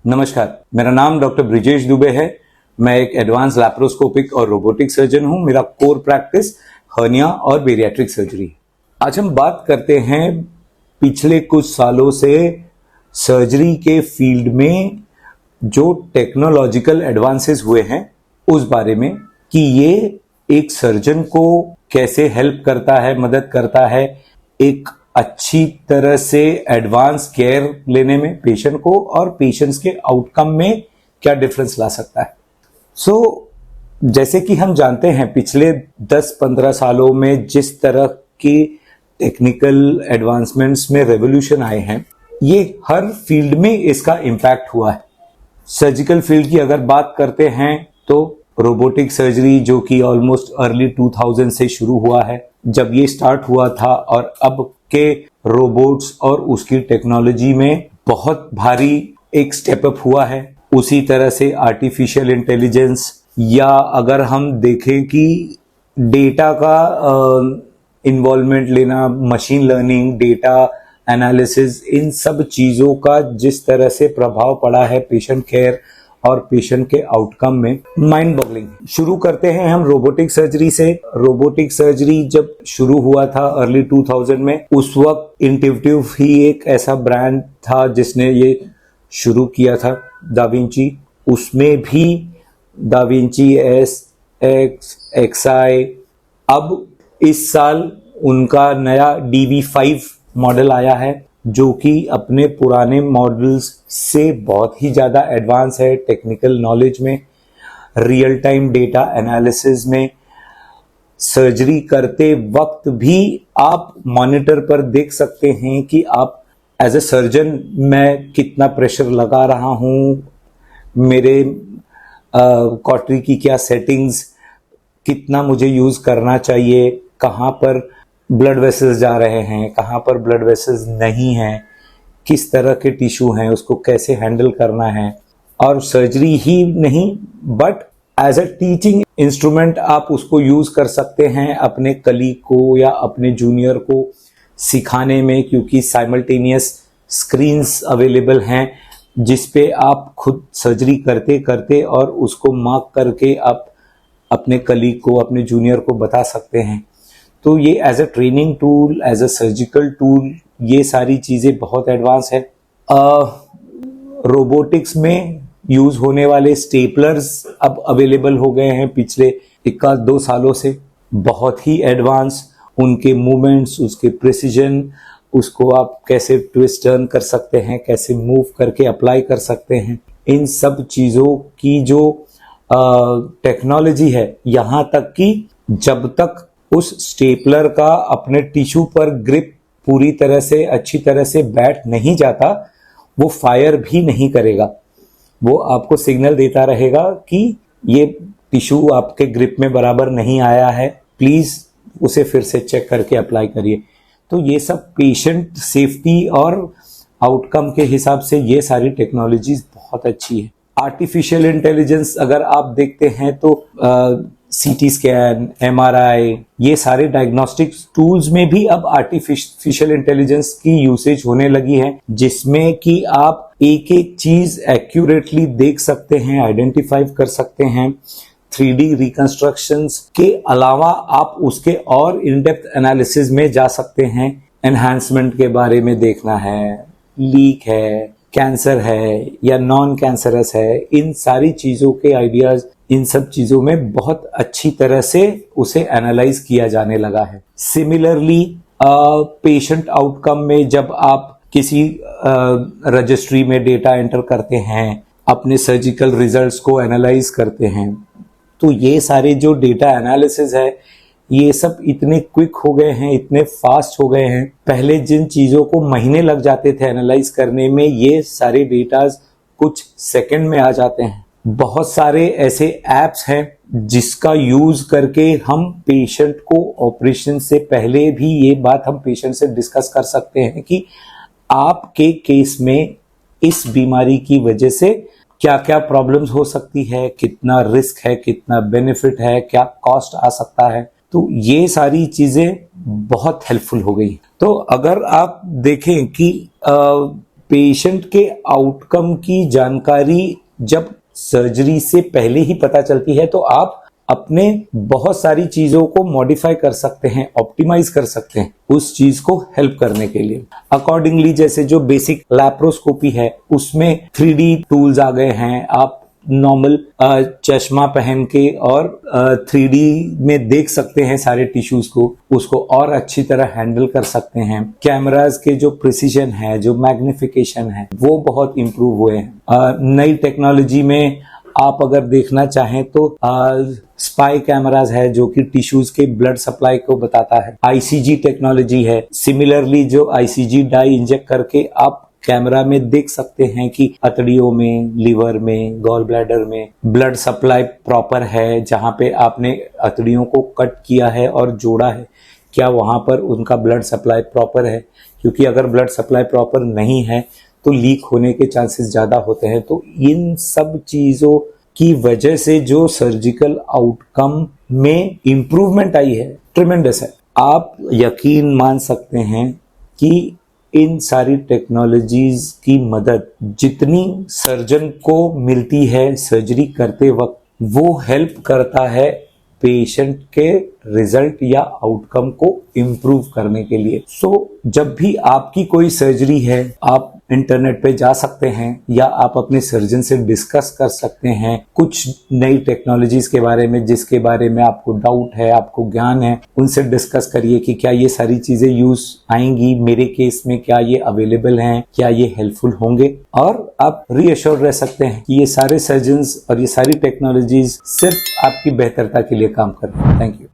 नमस्कार, मेरा नाम डॉक्टर ब्रिजेश दुबे है। मैं एक एडवांस लैप्रोस्कोपिक और रोबोटिक सर्जन हूं। मेरा कोर प्रैक्टिस हर्निया और बेरियाट्रिक सर्जरी। आज हम बात करते हैं पिछले कुछ सालों से सर्जरी के फील्ड में जो टेक्नोलॉजिकल एडवांसेस हुए हैं उस बारे में, कि ये एक सर्जन को कैसे हेल्प करता है, मदद करता है एक अच्छी तरह से एडवांस केयर लेने में पेशेंट को, और पेशेंट्स के आउटकम में क्या डिफरेंस ला सकता है। जैसे कि हम जानते हैं पिछले 10-15 सालों में जिस तरह की टेक्निकल एडवांसमेंट्स में रेवोल्यूशन आए हैं, ये हर फील्ड में इसका इम्पैक्ट हुआ है। सर्जिकल फील्ड की अगर बात करते हैं तो रोबोटिक सर्जरी, जो कि ऑलमोस्ट अर्ली 2000 से शुरू हुआ है, जब ये स्टार्ट हुआ था, और अब के रोबोट्स और उसकी टेक्नोलॉजी में बहुत भारी एक स्टेप अप हुआ है। उसी तरह से आर्टिफिशियल इंटेलिजेंस, या अगर हम देखें कि डेटा का इन्वॉल्वमेंट लेना, मशीन लर्निंग, डेटा एनालिसिस, इन सब चीजों का जिस तरह से प्रभाव पड़ा है पेशेंट केयर और पेशेंट के आउटकम में, माइंड बॉगलिंग। शुरू करते हैं हम रोबोटिक सर्जरी से। रोबोटिक सर्जरी जब शुरू हुआ था अर्ली 2000 में, उस वक्त इंट्यूटिव ही एक ऐसा ब्रांड था जिसने ये शुरू किया था, दाविंची। उसमें भी दाविंची एस, एक्स, एक्सआई, अब इस साल उनका नया DV5 मॉडल आया है, जो कि अपने पुराने मॉडल्स से बहुत ही ज़्यादा एडवांस है टेक्निकल नॉलेज में, रियल टाइम डेटा एनालिसिस में। सर्जरी करते वक्त भी आप मॉनिटर पर देख सकते हैं कि आप एज ए सर्जन मैं कितना प्रेशर लगा रहा हूँ, मेरे कॉटरी की क्या सेटिंग्स, कितना मुझे यूज़ करना चाहिए, कहाँ पर ब्लड वेसल्स जा रहे हैं, कहाँ पर ब्लड वेसल्स नहीं हैं, किस तरह के टिश्यू हैं, उसको कैसे हैंडल करना है। और सर्जरी ही नहीं, but as a teaching instrument आप उसको यूज कर सकते हैं अपने कलीग को या अपने जूनियर को सिखाने में, क्योंकि साइमल्टेनियस स्क्रीन्स अवेलेबल हैं जिस पे आप खुद सर्जरी करते करते और उसको मार्क करके आप अपने कलीग को, अपने जूनियर को बता सकते हैं। तो ये as a training tool, as a surgical tool, ये सारी चीज़ें बहुत एडवांस है। रोबोटिक्स में यूज होने वाले स्टेपलर्स अब अवेलेबल हो गए हैं पिछले 1-2 सालों से, बहुत ही एडवांस। उनके मूवमेंट्स, उसके प्रिसीजन, उसको आप कैसे ट्विस्ट टर्न कर सकते हैं, कैसे मूव करके अप्लाई कर सकते हैं, इन सब चीज़ों की जो टेक्नोलॉजी है, यहाँ तक कि जब तक उस स्टेपलर का अपने टिश्यू पर ग्रिप पूरी तरह से अच्छी तरह से बैठ नहीं जाता, वो फायर भी नहीं करेगा। वो आपको सिग्नल देता रहेगा कि ये टिश्यू आपके ग्रिप में बराबर नहीं आया है, प्लीज उसे फिर से चेक करके अप्लाई करिए। तो ये सब पेशेंट सेफ्टी और आउटकम के हिसाब से ये सारी टेक्नोलॉजीज बहुत अच्छी है। आर्टिफिशियल इंटेलिजेंस अगर आप देखते हैं तो CT स्कैन, MRI, ये सारे डायग्नोस्टिक टूल्स में भी अब आर्टिफिशियल इंटेलिजेंस की यूसेज होने लगी है, जिसमें कि आप एक एक चीज एक्यूरेटली देख सकते हैं, आइडेंटिफाई कर सकते हैं। 3D रिकंस्ट्रक्शंस के अलावा आप उसके और इन डेप्थ एनालिसिस में जा सकते हैं। एनहांसमेंट के बारे में देखना है, लीक है, कैंसर है या नॉन कैंसरस है, इन सारी चीजों के आइडियाज, इन सब चीजों में बहुत अच्छी तरह से उसे एनालाइज किया जाने लगा है। सिमिलरली पेशेंट आउटकम में जब आप किसी रजिस्ट्री में डेटा एंटर करते हैं, अपने सर्जिकल रिजल्ट्स को एनालाइज करते हैं, तो ये सारे जो डेटा एनालिसिस है, ये सब इतने क्विक हो गए हैं, इतने फास्ट हो गए हैं। पहले जिन चीजों को महीने लग जाते थे एनालाइज करने में, ये सारे डेटाज कुछ सेकंड में आ जाते हैं। बहुत सारे ऐसे एप्स हैं जिसका यूज करके हम पेशेंट को ऑपरेशन से पहले भी ये बात हम पेशेंट से डिस्कस कर सकते हैं कि आपके केस में इस बीमारी की वजह से क्या क्या प्रॉब्लम्स हो सकती है, कितना रिस्क है, कितना बेनिफिट है, क्या कॉस्ट आ सकता है। तो ये सारी चीजें बहुत हेल्पफुल हो गई। तो अगर आप देखें कि पेशेंट के आउटकम की जानकारी जब सर्जरी से पहले ही पता चलती है, तो आप अपने बहुत सारी चीजों को मॉडिफाई कर सकते हैं, ऑप्टिमाइज कर सकते हैं उस चीज को हेल्प करने के लिए। अकॉर्डिंगली जैसे जो बेसिक लैप्रोस्कोपी है उसमें 3D टूल्स आ गए हैं। आप नॉर्मल चश्मा पहन के और 3D में देख सकते हैं सारे टिश्यूज को, उसको और अच्छी तरह हैंडल कर सकते हैं। कैमराज के जो प्रिसीजन है, जो मैग्निफिकेशन है, वो बहुत इंप्रूव हुए हैं। नई टेक्नोलॉजी में आप अगर देखना चाहें तो स्पाई कैमराज है जो कि टिश्यूज के ब्लड सप्लाई को बताता है। ICG टेक्नोलॉजी है। सिमिलरली जो ICG डाई इंजेक्ट करके आप कैमरा में देख सकते हैं कि अतड़ियों में, लिवर में, गॉल ब्लैडर में ब्लड सप्लाई प्रॉपर है। जहां पे आपने अतड़ियों को कट किया है और जोड़ा है, क्या वहां पर उनका ब्लड सप्लाई प्रॉपर है? क्योंकि अगर ब्लड सप्लाई प्रॉपर नहीं है तो लीक होने के चांसेस ज्यादा होते हैं। तो इन सब चीजों की वजह से जो सर्जिकल आउटकम में इंप्रूवमेंट आई है, ट्रिमेंडस है। आप यकीन मान सकते हैं कि इन सारी टेक्नोलॉजीज की मदद जितनी सर्जन को मिलती है सर्जरी करते वक्त, वो हेल्प करता है पेशेंट के रिजल्ट या आउटकम को इम्प्रूव करने के लिए। जब भी आपकी कोई सर्जरी है, आप इंटरनेट पे जा सकते हैं या आप अपने सर्जन से डिस्कस कर सकते हैं कुछ नई टेक्नोलॉजीज के बारे में, जिसके बारे में आपको डाउट है, आपको ज्ञान है। उनसे डिस्कस करिए कि क्या ये सारी चीजें यूज आएंगी मेरे केस में, क्या ये अवेलेबल हैं, क्या ये हेल्पफुल होंगे। और आप रीअश्योर रह सकते हैं कि ये सारे सर्जन्स और ये सारी टेक्नोलॉजीज सिर्फ आपकी बेहतरता के लिए काम कर रहे हैं। Thank you.